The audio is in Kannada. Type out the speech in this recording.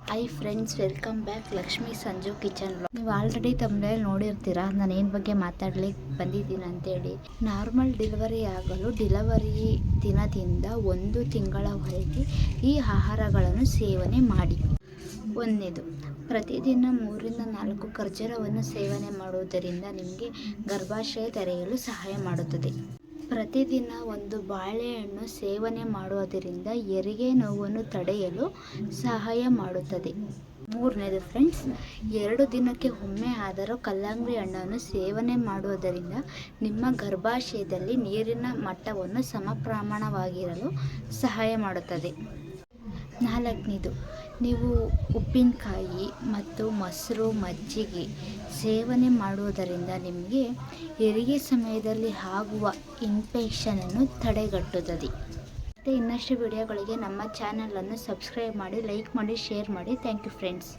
Hi friends, welcome back Lakshmi Sanju kitchen vlog. ನೀವು ಆಲ್ರೆಡಿ ತಮ್ಮನೇಲಿ ನೋಡಿರ್ತೀರಾ ನಾನು ಏನು ಬಗ್ಗೆ ಮಾತಾಡ್ಲಿಕ್ಕೆ ಬಂದಿದ್ದೀನಿ ಅಂತೇಳಿ. ನಾರ್ಮಲ್ ಡೆಲಿವರಿ ಆಗಲು ಡೆಲಿವರಿ ದಿನದಿಂದ 1 ತಿಂಗಳವರೆಗೆ ಈ ಆಹಾರಗಳನ್ನು ಸೇವನೆ ಮಾಡಿ. ಒಂದನೇದು, ಪ್ರತಿದಿನ 3ರಿಂದ 4 ಖರ್ಜೂರವನ್ನು ಸೇವನೆ ಮಾಡುವುದರಿಂದ ನಿಮಗೆ ಗರ್ಭಾಶಯ ತೆರೆಯಲು ಸಹಾಯ ಮಾಡುತ್ತದೆ. ಪ್ರತಿದಿನ 1 ಬಾಳೆಹಣ್ಣು ಸೇವನೆ ಮಾಡುವುದರಿಂದ ಹೆರಿಗೆ ನೋವನ್ನು ತಡೆಯಲು ಸಹಾಯ ಮಾಡುತ್ತದೆ. 3ನೇದು ಫ್ರೆಂಡ್ಸ್, 2 ದಿನಕ್ಕೆ ಒಮ್ಮೆ ಆದರೂ ಕಲ್ಲಂಗಡಿ ಹಣ್ಣನ್ನು ಸೇವನೆ ಮಾಡುವುದರಿಂದ ನಿಮ್ಮ ಗರ್ಭಾಶಯದಲ್ಲಿ ನೀರಿನ ಮಟ್ಟವನ್ನು ಸಮಪ್ರಮಾಣವಾಗಿರಲು ಸಹಾಯ ಮಾಡುತ್ತದೆ. 4ನೇದು, ನೀವು ಉಪ್ಪಿನಕಾಯಿ ಮತ್ತು ಮೊಸರು, ಮಜ್ಜಿಗೆ ಸೇವನೆ ಮಾಡುವುದರಿಂದ ನಿಮಗೆ ಹೆರಿಗೆ ಸಮಯದಲ್ಲಿ ಆಗುವ ಇನ್ಫೆಕ್ಷನನ್ನು ತಡೆಗಟ್ಟುತ್ತದೆ. ಮತ್ತು ಇನ್ನಷ್ಟು ವಿಡಿಯೋಗಳಿಗೆ ನಮ್ಮ ಚಾನಲನ್ನು ಸಬ್ಸ್ಕ್ರೈಬ್ ಮಾಡಿ, ಲೈಕ್ ಮಾಡಿ, ಶೇರ್ ಮಾಡಿ. Thank you friends.